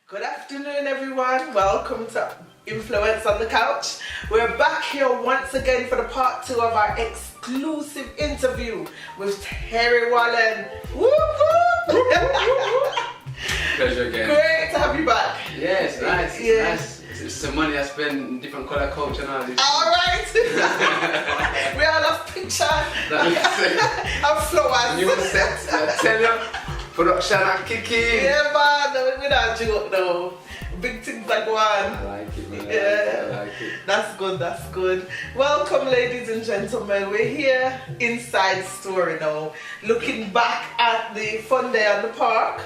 Good afternoon, everyone. Welcome to Influence on the Couch. We're back here once again for the part 2 of our exclusive interview with Sted Wallen. Whoop, whoop. Pleasure again. Great to have you back. Yeah, it's nice. It's Yeah. nice. It's some money I spend in different colour coach and all this. All right. We all have pictures and flowers. New set, I tell you. Production and kicking. Yeah, man. We don't joke though. Big things are going on. I like it, man. Yeah. I like it. That's good, that's good. Welcome, ladies and gentlemen. We're here inside Story now, looking back at the fun day at the park.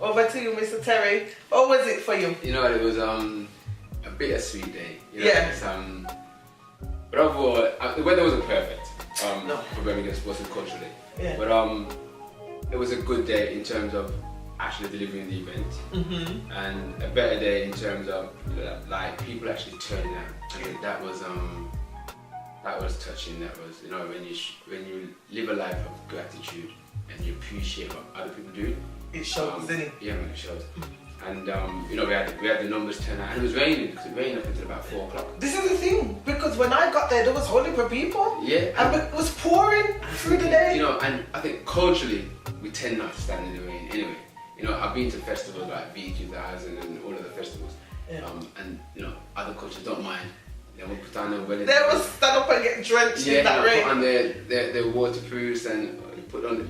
Over to you, Mr. Terry. What was it for you? You know what, it was a bittersweet day. You know, Yeah. It's, but overall, the weather wasn't perfect No. for Birmingham Sports and culturally. Yeah. But it was a good day in terms of actually delivering the event. Mm-hmm. And a better day in terms of like people actually turning out. I mean, that was touching. That was, you know, when you live a life of gratitude and you appreciate what other people do. It shows, didn't it? Yeah, man, it shows. And you know, we had the numbers turn out, and it was raining because it rained up until about 4 o'clock. This is the thing, because when I got there was only for people. Yeah. And it was pouring through the day. You know, and I think culturally we tend not to stand in the rain anyway. You know, I've been to festivals like B2000 and all of the festivals, Yeah. and you know, other cultures don't mind. They will put on their wedding. They will stand up and get drenched in that rain. Put on their waterproofs and put on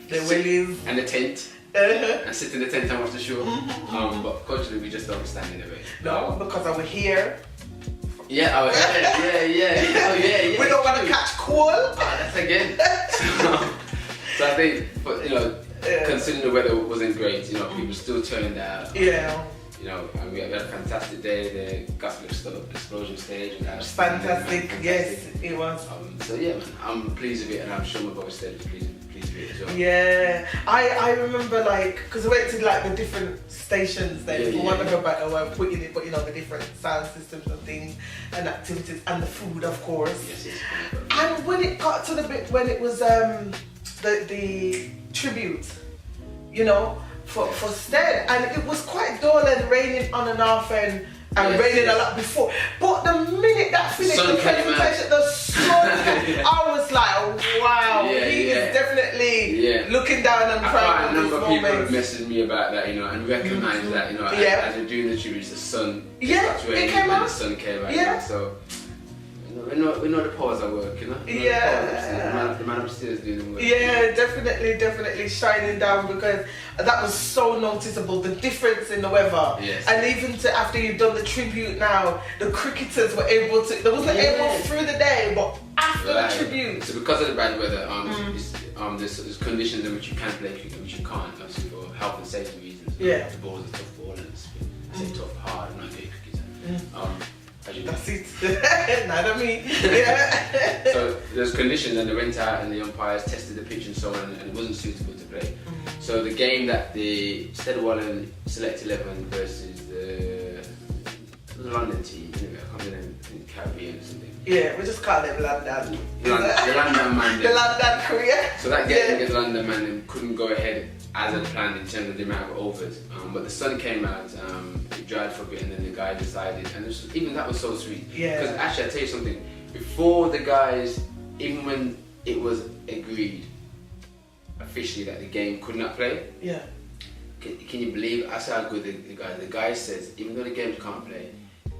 the willies. and the tent. Uh-huh. And sit in the tent and watch the show. But culturally, we just don't stand in the rain. No, because over here. Yeah, oh, yeah. We don't want to catch cold. That's again. So I think, but you know, considering the weather wasn't great, you know, people still turned out. Yeah. You know, and we had a fantastic day. The gospel explosion stage. And that was Fantastic. Yes, it was. So yeah, man, I'm pleased with it, and I'm sure my brother Sted is pleased with it as well. Yeah, I remember like, because we went to like the different stations then, for want of a better way of putting it, but you know, the different sound systems and things and activities and the food, of course. Yes. And when it got to the bit when it was the tribute, you know, for Sted, and it was quite dull and raining on and off and raining a lot before. But the minute that finished Sun the came presentation, the sun, I was like, wow, he is definitely looking down and proud of this number of people have moment. messaged me about that, you know, and recognised that, you know, as we're doing the tributes, the sun starts raining, it came out. and the sun came out. Yeah. So, you know, we know the powers at work, you know. The man upstairs doing the work. Yeah, definitely shining down, because that was so noticeable, the difference in the weather. Yes. And even to after you've done the tribute now, the cricketers were able to, they wasn't able through the day, but after the tribute. So because of the bad weather, there's conditions in which you can play cricket, which you can't, obviously for health and safety reasons. Yeah. The ball's a tough ball and it's tough, hard, not a great cricketer. As you know. That's it. Not a me. Yeah. So there's conditions, and they went out and the umpires tested the pitch and so on, and it wasn't suitable to play. So the game that the Sted Wallen Select 11 versus the London team, anyway, I can't remember in the Caribbean or something. Yeah, we just call them London. The London man. The London Korea. So that game against London man couldn't go ahead as a planned in terms of the amount of overs. But the sun came out, it dried for a bit, and then the guy decided, and even that was so sweet. Yeah. Because actually, I'll tell you something, before the guys, even when it was agreed officially that the game could not play, can you believe, I saw how good the guy says, even though the games can't play,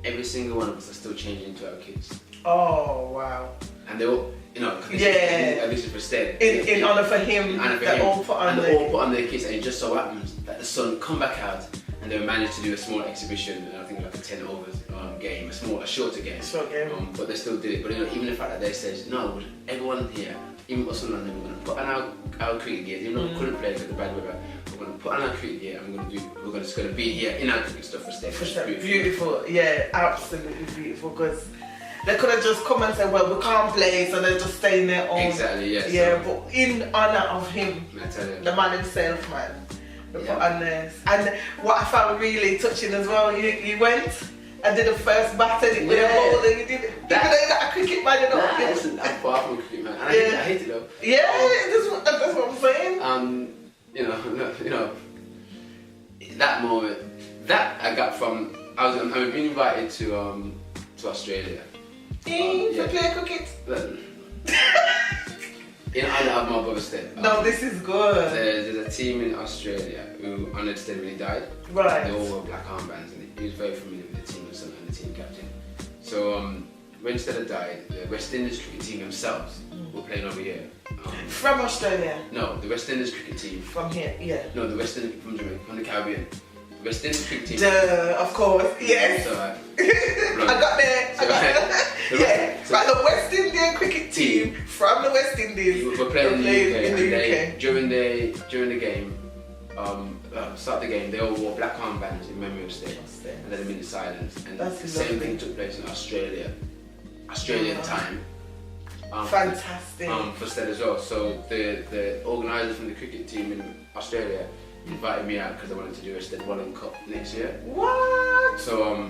every single one of us are still changing into our kids. Oh, wow. And they all, you know, this is for Sted. In honour for him, they all put on their kits, and it just so happens that the sun come back out, and they managed to do a small exhibition, and I think like a 10 overs game, a shorter game. But they still did it. But you know, even the fact that they said, no, everyone here, even us in London, we're going to put on our cricket gear. You know, we couldn't play because of the bad weather. We're going to put on our cricket gear, and we're just going to be here in our cricket stuff for Sted. Beautiful, yeah, absolutely beautiful. Because they could have just come and said, well, we can't play, so they're just staying there on. Exactly, yes. Yeah, but in honour of him, the man himself, man. They put on this. And what I found really touching as well, you went and did the first bat with a ball, and you did it. Even though you're not a cricket man, you know. I'm far from a cricket man. And I hate it though. Yeah, that's what I'm saying. You know, that moment, that I got from, I've been invited to Australia. To play cricket? In honor of my brother Sted. No, this is good. There's a team in Australia who honoured Sted when he died. Right. They all wore black armbands, and he was very familiar with the team and the team captain. So when Sted had died, the West Indies cricket team themselves were playing over here. From Australia? No, the West Indies cricket team. From here, yeah. No, the West Indies from Jamaica, from the Caribbean. The West Indies cricket team. Duh, of course, yes. So, I got there. Yeah, but the West Indian cricket team from the West Indies were playing in the UK. During the game, start the game, they all wore black armbands in memory of Sted, and let them in silence. And the same thing took place in Australian time. Fantastic. For Sted as well. So the organisers from the cricket team in Australia invited me out because they wanted to do a Sted Wallen Cup next year. What? So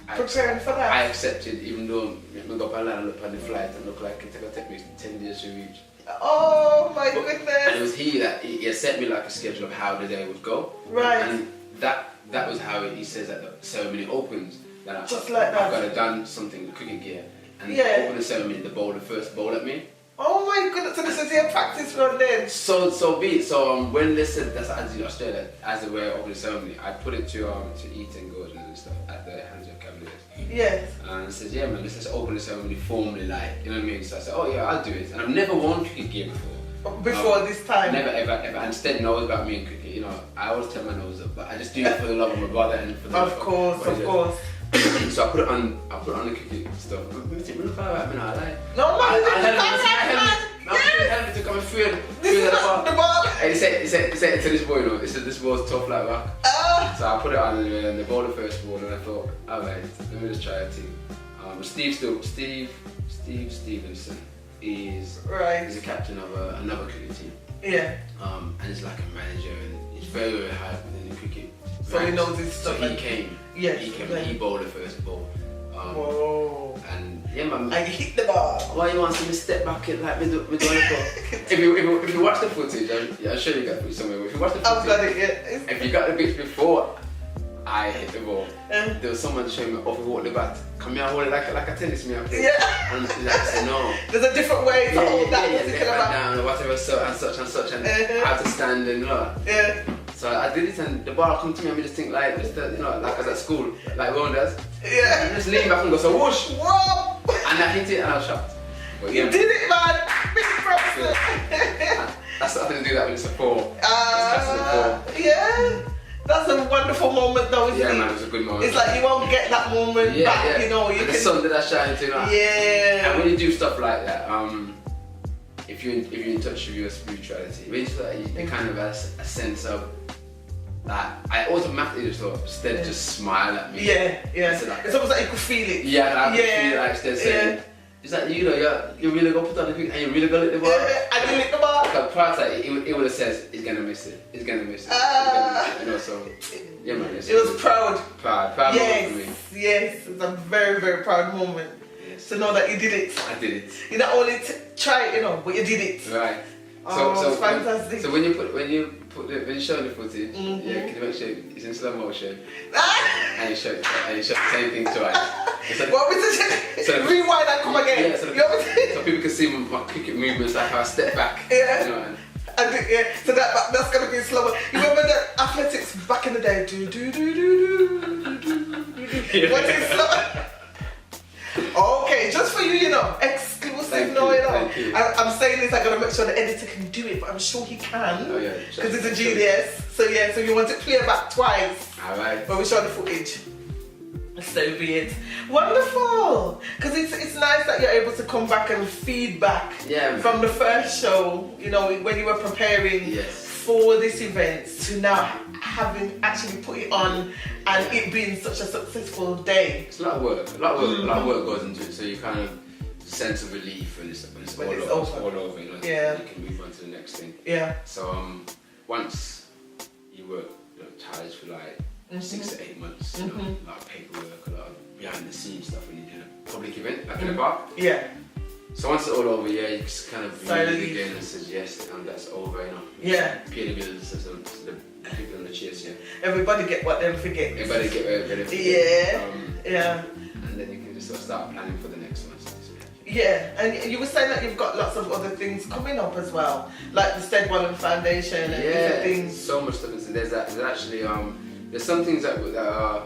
preparing for that? I accepted, even though I got on and look on the flight and look like it's going to take me 10 days to reach. Oh my goodness! And it was he had set me like a schedule of how the day would go. Right. And that was how he says that the ceremony opens. That Just like that. I've got to done something with cricket gear. And open the ceremony, the bowler first bowl at me. Oh my goodness, so this is your practice run then? So be it. So when they said that's how I did Australia, as they were opening the ceremony, I put it to Ethan Gordon and stuff at the Hands of Cavaliers. Yes. And I said, yeah man, let's just open the ceremony formally, like, you know what I mean? So I said, oh yeah, I'll do it. And I've never worn cricket gear before. Before this time? Never ever. And Sted knows about me in cricket, you know, I always turn my nose up, but I just do it for the love of my brother and for the Of course. So I put it on the cricket stuff. Look how I'm now, like. No man, I helped me to come and feel the ball. And he said to this boy, you know, this ball's tough like rock. So I put it on and the ball the first ball, and I thought, alright, let me just try a team. Steve Stevenson is the captain of another cricket team. Yeah. And he's like a manager, and he's very, very high within the cricket. So he knows his stuff. So he came. Yes. He came and he bowled the first ball. Whoa. And yeah, man. And you hit the ball. Why you want to see me step back and like me do the ball? If you watch the footage, I'll show you that somewhere. If you watch the footage, I've got it. Yeah. If you got the bits before I hit the ball, there was someone showing me off of what the bat. Come here, hold it like a tennis me. Yeah. And like I said, no. There's a different way to hold that particular bat down or whatever, so and such, and I have to stand and Yeah. So I did it, and the ball come to me, and I just think like, just you know, like I was at school, like Ron does. Yeah. And just lean back and go so whoosh. Whoa. And I hit it, and I was shocked. But, you did it, man. Big props. That's I didn't do that with support. Yeah. That's a wonderful moment, though, isn't it? Yeah, man, it was a good moment. It's like you won't get that moment back, yeah. you know. You and can... the sun that I shine too. Like. Yeah. And when you do stuff like that, if you're in touch with your spirituality, when you kind of have a sense of that. I automatically just thought, Sted just smile at me. Yeah. So like, it's almost like you could feel it. Yeah, I could feel like Sted saying, is that you know, you're really gonna put on the thing and you're really gonna lick the ball? Yeah, and you lick the ball. Because prior to that, it would have said, he's gonna miss it. You know, so, yeah man. It was proud. Proud moment for me. Yes, it's a very, very proud moment. Yes. To know that you did it. I did it. You not only try it, you know, but you did it. Right. So it's fantastic. So when you show the footage, yeah, can you make sure it's in slow motion, and you show the same thing twice. What was it? So rewind and come again. Yeah, so people can see my cricket movements, like how I step back. Yeah. You know, so that's gonna be slower. You remember the athletics back in the day? What is slow? Okay, just for you, you know, exclusive knowing all. I'm saying this, I gotta make sure the editor can do it, but I'm sure he can. Oh yeah. Because he's a genius. So yeah, so you want to play back twice. Alright. But we show the footage. So be it. Wonderful! Because it's nice that you're able to come back and feedback from the first show, you know, when you were preparing for this event to now having actually put it on and it being such a successful day. It's a lot of work. A lot of work goes into it, so you kind of sense of relief when it's all over, you know, you can move on to the next thing. Yeah. So once you work ties for like 6 to 8 months, you know, a lot of paperwork, a lot of behind the scenes stuff when you do a public event like in the park. Yeah. So once it's all over, you just kind of breathe again and says yes, and that's over, you know. Yeah. Pay the bills, so People on the cheers, yeah. Everybody get what them forget. Everybody get what they forget. Yeah. And then you can just sort of start planning for the next one. Yeah, and you were saying that you've got lots of other things coming up as well, like the Sted Wallen Foundation and different things. So much stuff. There's actually there's some things that are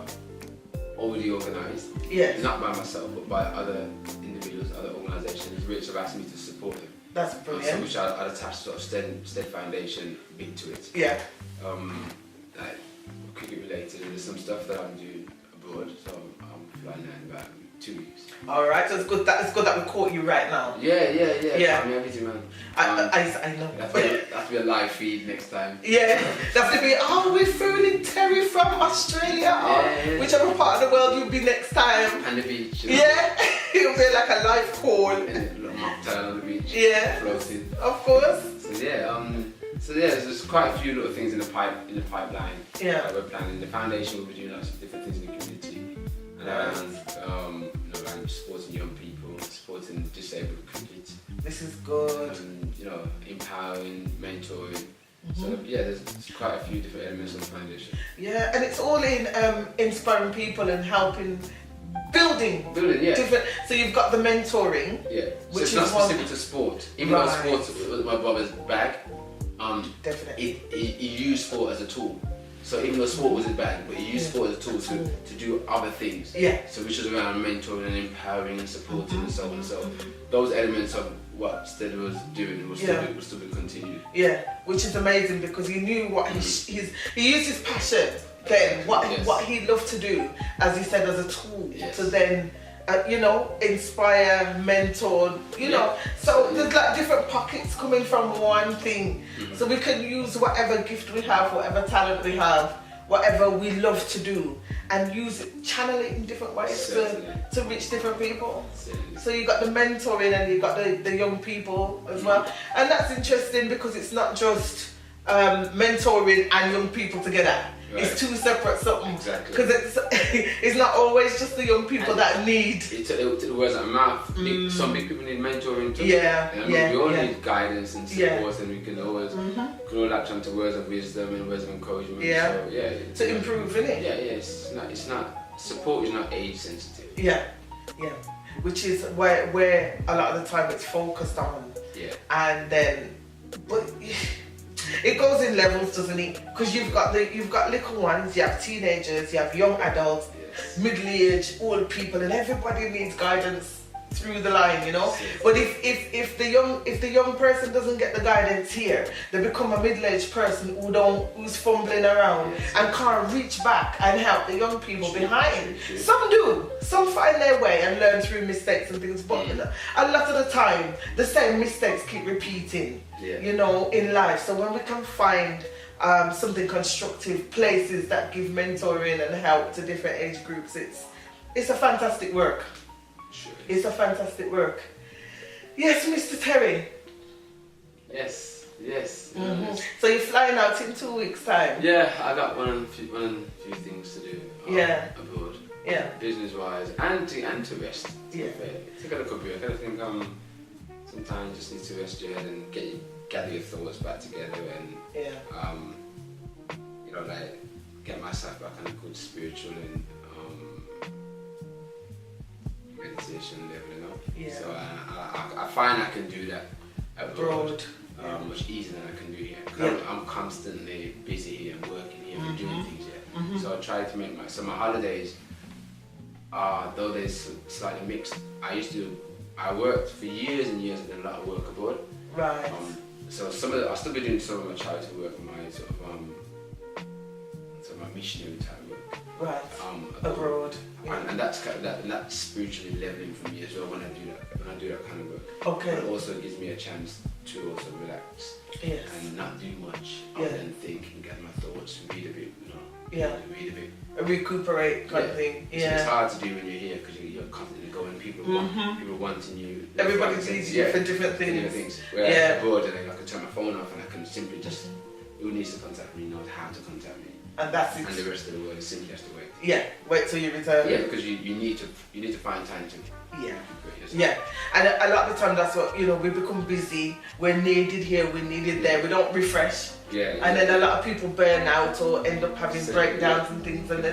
already organised. Yes. Not by myself, but by other individuals, other organisations, which have asked me to support them. That's brilliant. So which I'd attach sort of Sted Foundation bit to it. Yeah. Like cricket related, and there's some stuff that I'm doing abroad, so I'm flying there in about 2 weeks. All right, so it's good that we caught you right now. Yeah. I mean, everything, man. I know. That's be a live feed next time. Yeah, that's to be. We're phoning Terry from Australia. Whichever part of the world you'll be next time. And the beach. Yeah, it'll be like a live call. And a little mocktail on the beach. Yeah, floating. Of course. So there's quite a few little things in the pipeline. Yeah. That we're planning. The foundation will be doing lots of different things in the community. And around supporting young people, supporting disabled cricket. This is good. Empowering, mentoring. So there's quite a few different elements of the foundation. Yeah, and it's all in inspiring people and helping, building, different. So you've got the mentoring. Yeah. So which it's is not specific to sport. Even though sports was my brother's bag. Definitely. He used sport as a tool. So even though sport was his bag, but he used sport as a tool to do other things. Yeah. So which was around mentoring and empowering and supporting and so on. So those elements of what Sted was doing will still be continued. Yeah, which is amazing because he knew what he used his passion then, what he loved to do, as he said, as a tool to then inspire, mentor, know. So there's like different pockets coming from one thing. So we can use whatever gift we have, whatever talent we have, whatever we love to do, and use it, channel it in different ways to reach different people. So you got the mentoring and you got the young people as well. And that's interesting because it's not just mentoring and young people together. Right. It's two separate something. Exactly. Because it's not always just the young people that need. It's the words of mouth. Some big people need mentoring too. We all need guidance and support, and we can always all latch onto words of wisdom and words of encouragement. To improve, innit? It's not support is not age sensitive. Which is where a lot of the time it's focused on. And then, but. It goes in levels, doesn't it? Because you've got little ones, you have teenagers, you have young adults, middle-aged, old people, and everybody needs guidance through the line, But if the young person doesn't get the guidance here, they become a middle-aged person who's fumbling around and can't reach back and help the young people behind. Some do. Some find their way and learn through mistakes and things, but a lot of the time the same mistakes keep repeating. In life. So when we can find something constructive, places that give mentoring and help to different age groups, it's a fantastic work. Sure. It's a fantastic work. Yes, Mr. Terry. Yes. So you're flying out in 2 weeks' time? Yeah, I got one and few things to do abroad. Business-wise and to rest. Take a look up here. I kind of think sometimes just need to rest your head and gather your thoughts back together and get myself back on a good spiritual and meditation level, So I find I can do that abroad much easier than I can do here. Because I'm constantly busy here and working here and doing things here. So I try to make my holidays, though they're slightly mixed. I worked for years and years and did a lot of work abroad. Right. So I'll still be doing some of my charity work and my sort of my missionary type work. Right. Abroad. And that's that's spiritually leveling for me as well when I do that kind of work. Okay. But it also gives me a chance to also relax. Yes. And not do much other than think and get my thoughts and read a bit, read a bit. Recuperate kind of thing. It's hard to do when you're here because you're constantly going. People wanting you. Everybody's needs you for different things. Whereas abroad, I can turn my phone off and I can simply just who needs to contact me knows how to contact me. And that's it. And the rest of the world is simply has to wait. Wait till you return. Because you need to find time to. And a lot of the time that's what we become busy. We're needed here, we're needed there. We don't refresh. Yeah. And then a lot of people burn out or end up having breakdowns and things, and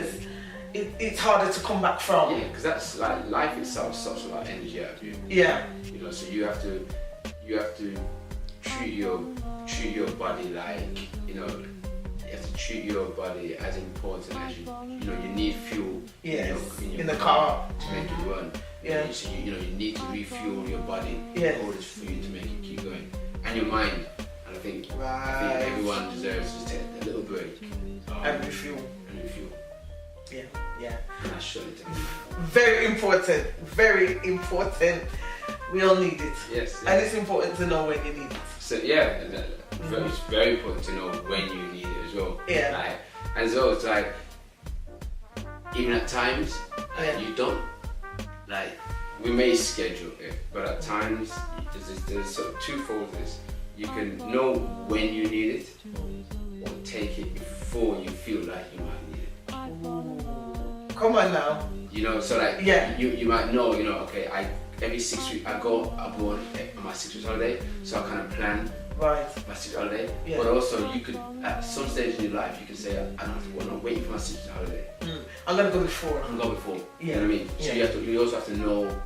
it's harder to come back from. Yeah, because that's like life itself sucks a lot of energy out of you. Yeah. You know, so you have to treat your body like, you know, you have to treat your body as important as you need fuel in the car to make it run. Yeah. So you need to refuel your body Yes. in order for you to make it keep going. And your mind. And I think everyone deserves to take a little break. And refuel. Yeah, yeah. And that's surely taking Very important. Very important. We all need it. Yes. And it's important to know when you need it. So yeah, it's very important to know when you need it as well. Yeah. Like, and so it's like, even at times, you don't, like, we may schedule it, but at times, there's sort of twofold to this. You can know when you need it, or take it before you feel like you might need it. Come on now. You know, so like, you might know, okay, every 6 weeks I go abroad on my 6 weeks holiday, so I kind of plan my 6 week holiday. Yeah. But also, you could, at some stage in your life, you can say, I'm not waiting for my 6 week holiday. I'm gonna go before. I'm gonna go before. Yeah. You know what I mean? So you also have to know.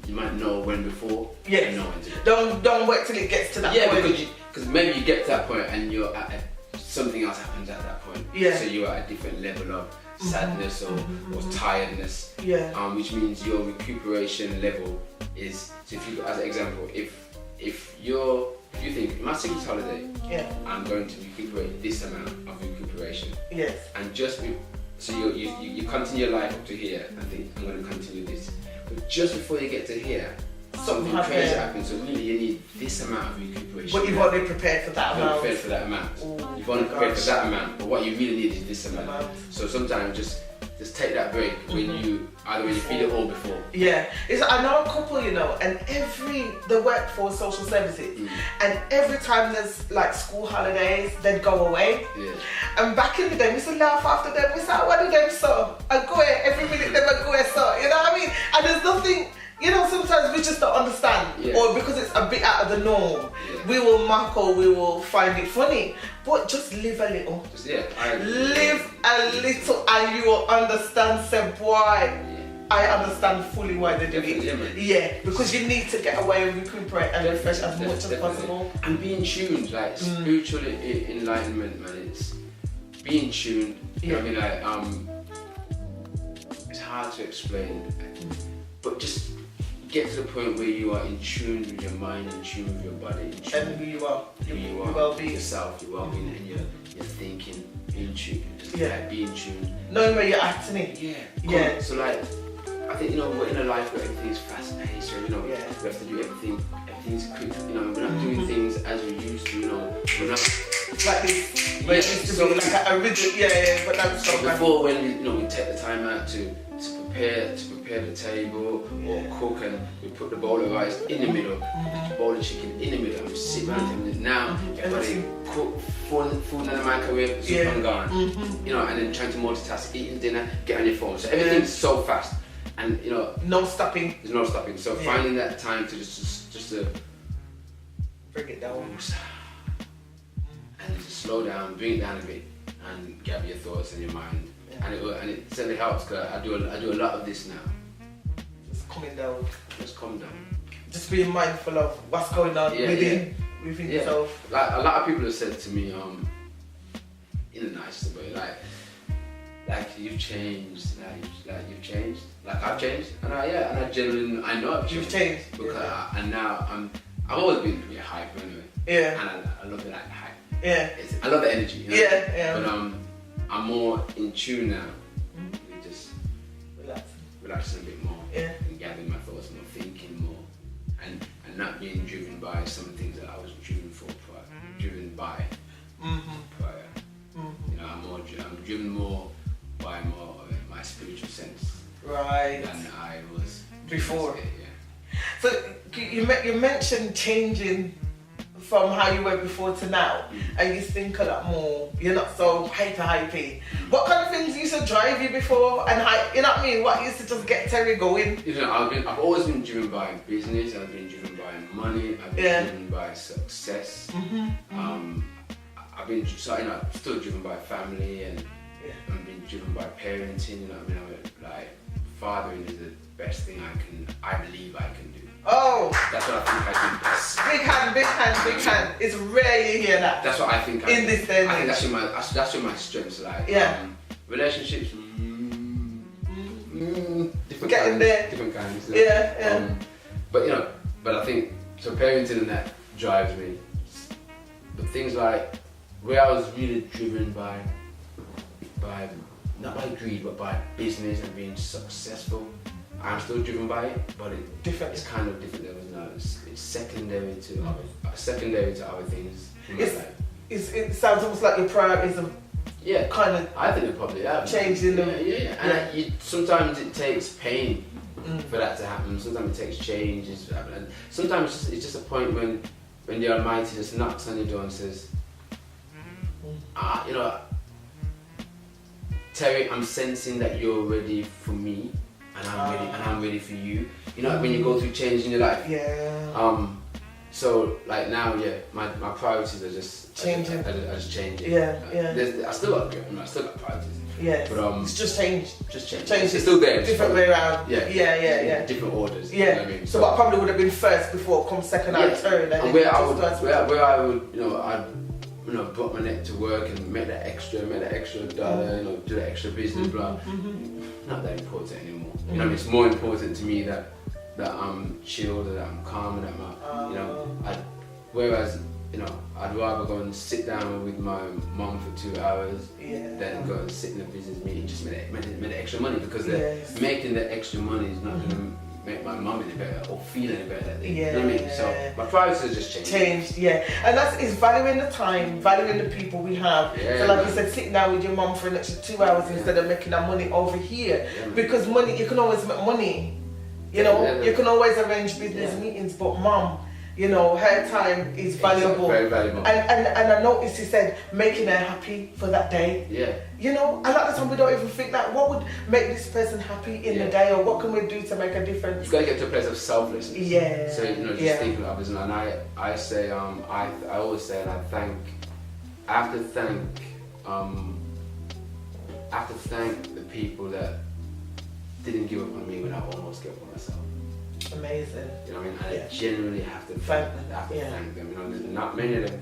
You might know when before. Yeah. And know when to do. Don't wait till it gets to that point. Yeah, because maybe you get to that point and you're at something else happens at that point. Yeah. So you're at a different level of sadness or tiredness. Yeah. Which means your recuperation level is. So if you, as an example, if you think my 6 weeks holiday, I'm going to recuperate this amount of recuperation. Yes. And so you continue your life up to here and think I'm going to continue this, but just before you get to here, something crazy happens. So really, you need this amount of recuperation. But you've already prepared for that amount. Prepared for that amount. You've only prepared for that amount, but what you really need is this amount. So sometimes just take that break when you feel it all before. Yeah, I know a couple, and they work for social services, and every time there's like school holidays, they'd go away. Yeah. And back in the day, we used to laugh after them. We said, "What do them so? I go here every minute. They go here so." You know what I mean? And there's nothing. Sometimes we just don't understand, or because it's a bit out of the norm, we will mock or we will find it funny. But just live a little. Live a little, and you will understand. Say, boy, I understand fully why they do it. Yeah, because you need to get away and recuperate and refresh as much as possible. And be in tune, like spiritual enlightenment, man. It's be in tune. You know what I mean? Like, it's hard to explain, but just get to the point where you are in tune with your mind, in tune with your body, in tune and who you are, your well-being, yourself, your well-being, and your thinking, be in tune. Just like, be in tune. Knowing where you're at, innit? Yeah. So like, I think we're in a life where everything is fast-paced. So we have to do everything. Everything's quick. We're not doing things as we used to. We're not like this. Where it used to be like a rigid. But that's so before when we take the time out to prepare the table or cook, and we put the bowl of rice in the middle, the bowl of chicken in the middle, and we sit around and now everybody cook food in the microwave, soup and gone. And then trying to multitask, eating dinner, get on your phone. So everything's so fast, and no stopping. There's no stopping. So finding that time to just to bring it down and just slow down, bring it down a bit, and gather your thoughts and your mind. And it certainly helps, because I do a lot of this now. Just coming down. Just calm down. Just being mindful of what's going on within yourself. Like a lot of people have said to me, in a nice way, like you've changed, like you've changed, like I've changed, and I genuinely know I've changed. You've changed. Because and now I've always been a hyper anyway. Yeah. And I love the hype. Yeah. I love the energy. Yeah. But I'm more in tune now. With just relaxing a bit more. Yeah. And gathering my thoughts more, thinking more, and not being driven by some things that I was driven by prior. I'm driven more by my spiritual sense. Right. Than I was before. Yeah. So you mentioned changing from how you were before to now, and you think a lot more. You're not so hypey. What kind of things used to drive you before, and you know what I mean? What used to just get Terry going? I've always been driven by business. I've been driven by money. I've been driven by success. I've been still driven by family and I've been driven by parenting. You know what I mean? Like fathering is the best thing I believe I can do. Oh, that's what I think I do best. Big hand. It's rare you hear that. That's what I think. In this day and age. I think that's where my strengths lie. Relationships. Different Getting kinds, there. Different kinds. You know? But I think so. Parenting and that drives me. But things like where I was really driven by not by greed, but by business and being successful. I'm still driven by it, but it's kind of different levels now. It's secondary to other things. It sounds almost like your priorities have kind of. I think it probably have changed in them. And sometimes it takes pain for that to happen. Sometimes it takes change. And sometimes it's just a point when the Almighty just knocks on your door and says, Terry, I'm sensing that you're ready for me. And I'm ready for you. You know, when you go through change in your life. Yeah. So like now, my priorities are just changing. I just change it. Yeah. I still got priorities. Yeah. But it's just changed. It's still there. Different way around. Yeah. Different orders. Yeah. You know what I mean? So what probably would have been first before comes second and third. And where I would, I'd brought my neck to work and make that extra dollar, do that extra business, blah. Not that important anymore. You know, it's more important to me that I'm chilled, that I'm calm, and that whereas I'd rather go and sit down with my mum for 2 hours than go and sit in a business meeting just make the extra money, because making the extra money is not going to make my mum any better or feel any better that day. You know what I mean? So my priorities have just changed. And it's valuing the time, valuing the people we have. So like you said, sitting down with your mum for an extra 2 hours instead of making that money over here. Because money, you can always make money. You can always arrange business meetings, but mum, her time is valuable. Very valuable. And I noticed you said making her happy for that day. A lot of the time we don't even think that what would make this person happy in the day, or what can we do to make a difference. You've got to get to a place of selflessness. So just thinking of others. And I say I always say, and I have to thank the people that didn't give up on me when I almost gave up on myself. Amazing. You know what I mean? I genuinely have to thank them. There's not many of them,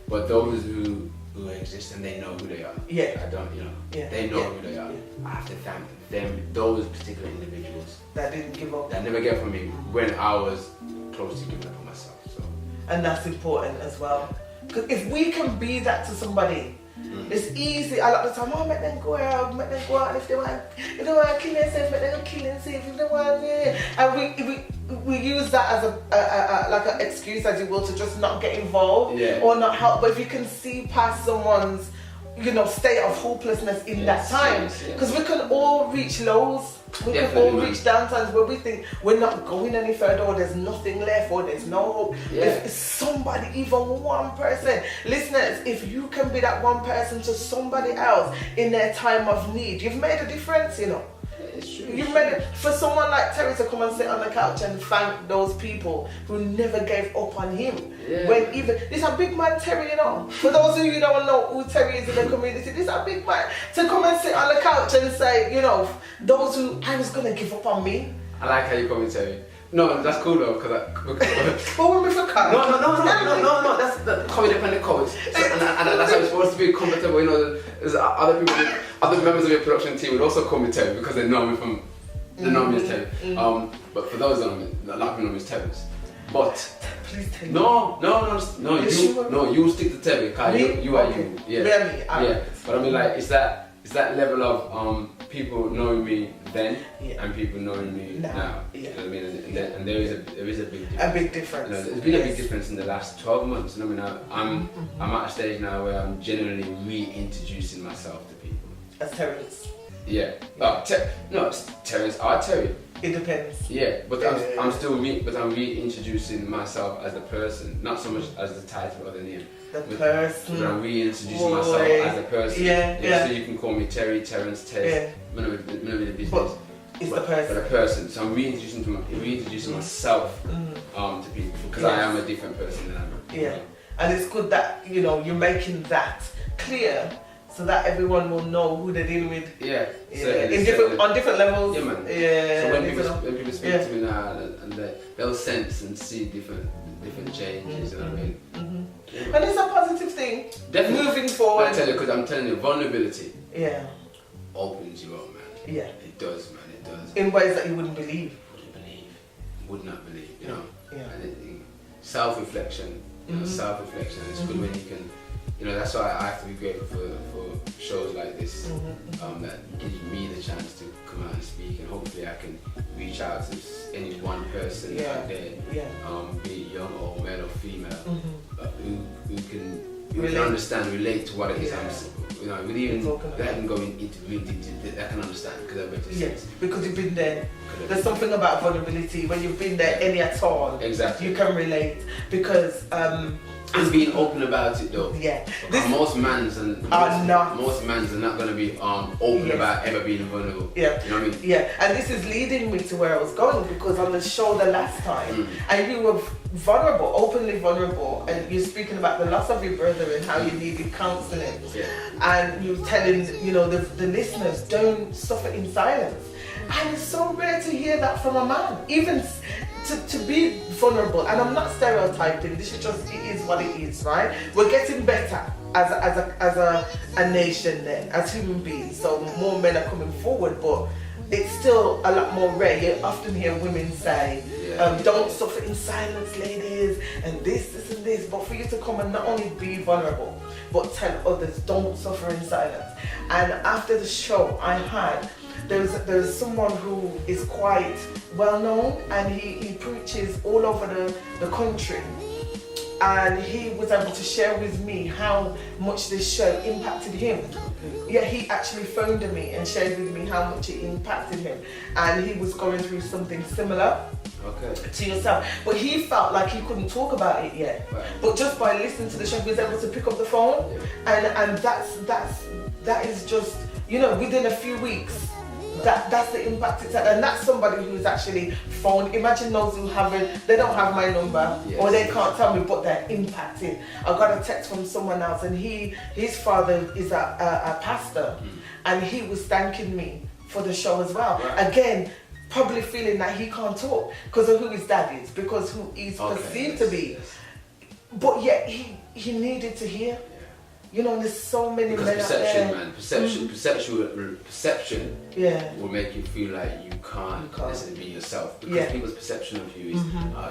but those who exist and they know who they are. I don't, they know who they are. I have to thank them, those particular individuals that didn't give up. That never gave up on me when I was close to giving up on myself. So. And that's important as well. Because if we can be that to somebody, it's easy. A lot of the time, make them go out, and if they want to kill themselves, make them kill themselves. If they want, and we use that as a like an excuse, as you will, to just not get involved or not help. But if you can see past someone's, state of hopelessness in that time, because we can all reach lows. We can all reach down times where we think we're not going any further, or there's nothing left, or there's no hope. If somebody, even one person, listeners, if you can be that one person to somebody else in their time of need, you've made a difference, It's true. You've made it for someone like Terry to come and sit on the couch and thank those people who never gave up on him. When even this a big man, Terry, For those of you who don't know who Terry is in the community, this a big man to come and sit on the couch and say, those who I was gonna give up on me. I like how you call me Terry. No, that's cool though, because But when we forgot. No, that's the codependent codes. And that's how it's supposed to be compatible. There's other people, other members of your production team would also call me Terry because they know me as Terry. But for those that a lot of people know me as Terence. But please tell me. No, you stick to Terry because you are you. Yeah. But I mean, like, it's that level of people knowing me then and people knowing me now. You know what I mean? And there is a big difference. A big difference. There's been a big difference in the last 12 months. I mean, I'm at a stage now where I'm generally reintroducing myself to people. As Terence. It's Terence or Terry. It depends. But I'm reintroducing myself as the person, not so much as the title or the name. The person. But I'm reintroducing myself as a person. So you can call me Terry, Terence, Ted. Whenever the business. But it's the person. But a person. So I'm reintroducing myself to people because I am a different person than I am. And it's good that, you know, you're making that clear so that everyone will know who they're dealing with. Yeah. On different levels. Yeah, man. Yeah. So when people speak to me now, and they'll sense and see different changes, you know what I mean? Mm-hmm. And it's a positive thing. Definitely. Moving forward. I tell you, because I'm telling you, vulnerability opens you up, man. Yeah. It does, man, it does. In ways that you wouldn't believe. Would not believe, you know? Yeah. And self-reflection, you know, self-reflection, it's good when you can, you know, that's why I have to be grateful for shows like this, that gives me the chance to come out and speak, and hopefully I can reach out to any one person out there, be it young or male or female, who can relate to what it is I'm saying. You know, we even they haven't gone into really deep, they can understand because I've been to because you've been there. There's something about vulnerability when you've been there any at all. Exactly. You can relate because and being open about it though. Yeah. Most mans are not going to be open about ever being vulnerable. Yeah. You know what I mean? Yeah. And this is leading me to where I was going, because on the show the last time, and you were vulnerable, openly vulnerable, and you're speaking about the loss of your brother and how you needed counselling. Yeah. And you're telling, you know, the listeners, don't suffer in silence. And it's so rare to hear that from a man, even to be vulnerable. And I'm not stereotyping, this is just, it is what it is, right? We're getting better as a nation then, as human beings. So more men are coming forward, but it's still a lot more rare. You often hear women say, don't suffer in silence, ladies, and this and this. But for you to come and not only be vulnerable, but tell others, don't suffer in silence. And after the show I had, there's someone who is quite well known, and he preaches all over the country. And he was able to share with me how much this show impacted him. Yeah, he actually phoned me and shared with me how much it impacted him. And he was going through something similar to yourself. But he felt like he couldn't talk about it yet. Right. But just by listening to the show, he was able to pick up the phone. And that is just, you know, within a few weeks, that's the impact it's had. And that's somebody who's actually phoned. Imagine those who they don't have my number, or they can't tell me, but they're impacted. I got a text from someone else, and his father is a pastor, and he was thanking me for the show as well. Right. Again, probably feeling that he can't talk because of who his dad is, because who he's perceived to be. But yet he needed to hear. You know, there's so many men perception, out there. Man. Perception will make you feel like you can't necessarily be yourself. Because people's perception of you is,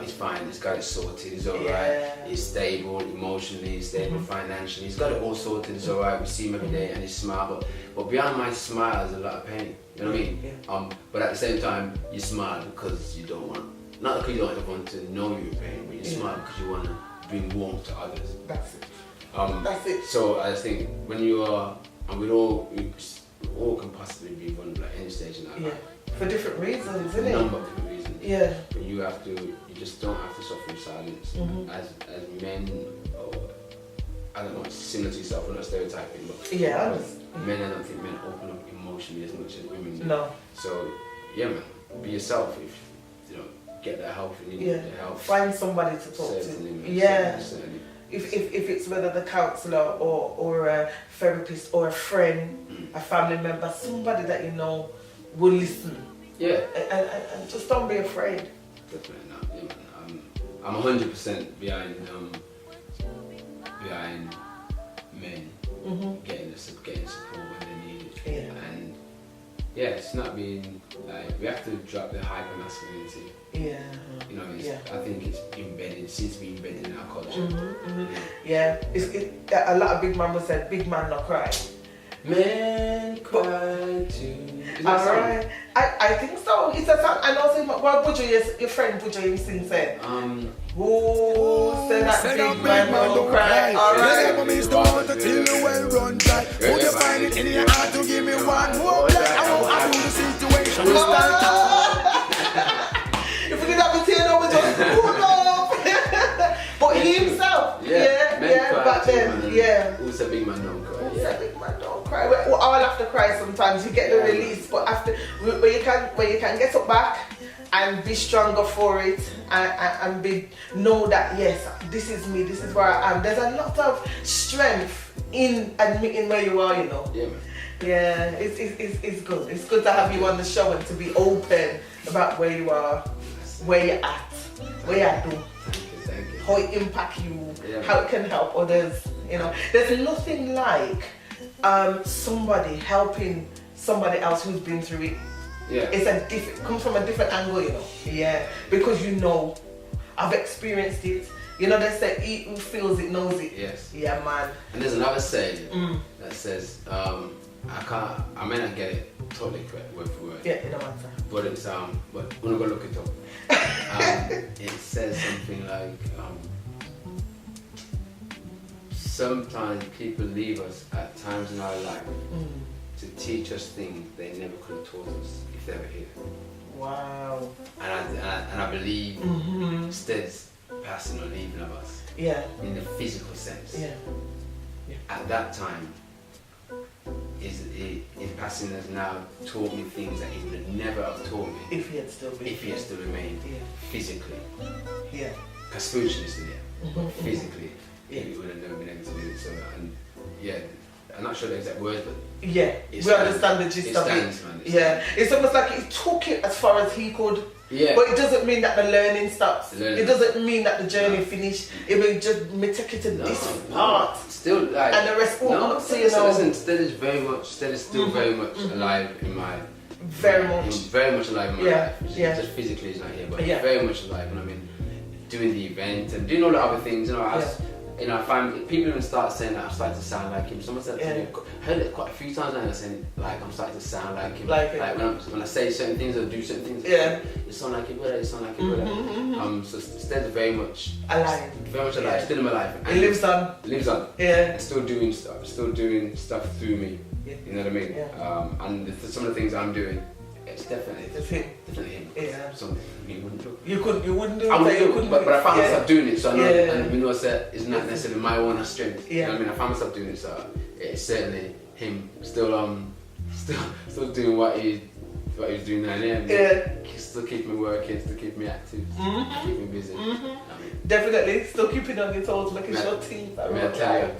he's fine, he's got it sorted, he's alright, he's stable emotionally, he's stable financially, he's got it all sorted, he's alright, we see him every day and he's smart. But behind my smile is a lot of pain, you know what I mean? But at the same time, you smile because you don't want, not because you don't want to know you're in pain, but you smile because you want to bring warmth to others. That's it. That's it. So I think when you are, and we all can possibly be vulnerable at any stage in our life. For different reasons, isn't it? A number of different reasons. Yeah. But you just don't have to suffer in silence. As men, or I don't know, it's similar to yourself, we're not stereotyping, but men, I don't think men open up emotionally as much as women do. No. So man, be yourself. If you know, get that help if you need the help. Find somebody to talk to. Certainly. If it's whether the counsellor or a therapist or a friend, a family member, somebody that you know will listen. Yeah. And just don't be afraid. Definitely not. Yeah, man. I'm 100% behind men getting support when they need it. Yeah. And it's not being like, we have to drop the hyper masculinity. Yeah. You know, I think it's embedded, it seems to be embedded in our culture. A lot of big man will say, big man not cry. Men cry too. Alright. I think so. It's a song. And also, your friend Bujo, you sing said. Who said that big man don't cry? Alright. Would you find it in your heart to give me one more black? I do the situation. If we did have a tear over, just pull off. But he himself, back then, Who said big man don't cry? Who said big man don't cry? Well, I'll have to cry sometimes. You get the release, but after where you can get up back and be stronger for it, and know that yes, this is me, this is where I am. There's a lot of strength in admitting where you are, you know. Yeah, man. Yeah, it's good. It's good to have you on the show and to be open about where you are, where you're at, where you're doing, Thank you. how it impacts you, Yeah, how it can help others. You know, there's nothing like somebody helping somebody else who's been through it. Yeah. It comes from a different angle, you know. Yeah, because you know, I've experienced it. You know, they say, "He who feels it knows it." Yes. Yeah, man. And there's another saying that says, I may not get it totally correct word for word. Yeah, it don't matter. But it's but I'm gonna go look it up. It says something like, sometimes people leave us at times in our life to teach us things they never could have taught us if they were here. Wow. And I believe Sted's passing or leaving of us. Yeah. In the physical sense. Yeah. Yeah. At that time, in passing has now taught me things that he would have never have taught me If he had still been. if he had still remained physically. Yeah. Because spiritually is still there, but physically Yeah. he would have never been able to do it. So, and yeah, I'm not sure the exact words, but Yeah, we understand the gist of it. Man, Yeah, it's almost like he took it as far as he could. Yeah. But it doesn't mean that the learning stops. The learning It doesn't mean that the journey finished. It will just me take it to this part. Still like. And the rest all up to, you listen, know. listen, Sted is still very much alive in my. Very much. He's very much alive in my life. Just physically he's not here, but he's very much alive. And I mean, doing the event and doing all the other things. You know, I find people even start saying that I'm starting to sound like him. Someone said to me, I heard it quite a few times now, saying like I'm starting to sound like him. Like when I say certain things or do certain things, you sound like your brother, you sound like your brother. So Sted's very much alive. Very much alive, still in my life. And he lives on. Lives on. Yeah. And still doing stuff through me. Yeah. You know what I mean? Yeah. And some of the things I'm doing, it's definitely him. Definitely him. Yeah. Something you wouldn't do. You wouldn't do it. I would do, but I found myself doing it, so I know, and we know that it's not necessarily my own strength. You know what I mean? I found myself doing it, so it's certainly him still doing what he's doing now. Still keep me working, still keep me active, keep me busy. I mean, definitely, still keeping on your toes, making sure teeth are right.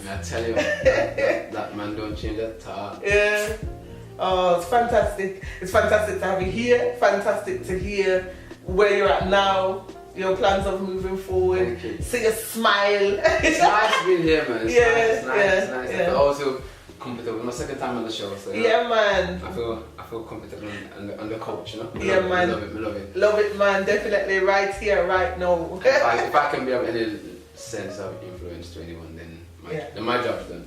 I tell you, that man don't change that talk. Yeah. Oh, it's fantastic. It's fantastic to have you here. Fantastic to hear where you're at now, your plans of moving forward. See your smile. It's nice being here, man. It's nice. Yeah. I also comfortable. It's my second time on the show, so man. I feel comfortable on the coach, you know. Man. I love it. Love it, man. Definitely right here, right now. if I can be of any sense of influence to anyone, then my job's done.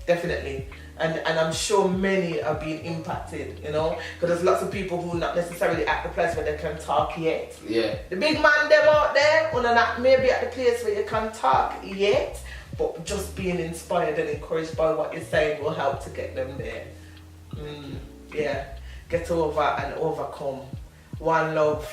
Definitely. And I'm sure many are being impacted, you know, because there's lots of people who are not necessarily at the place where they can talk yet. Yeah. The big man them out there who are not maybe at the place where you can talk yet, but just being inspired and encouraged by what you're saying will help to get them there. Get over and overcome. One love.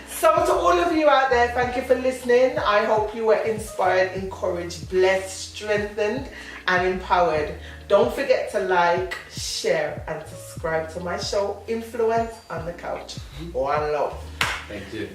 So to all of you out there, thank you for listening. I hope you were inspired, encouraged, blessed, strengthened and empowered. Don't forget to like, share and subscribe to my show, Influence on the Couch. One love. Thank you.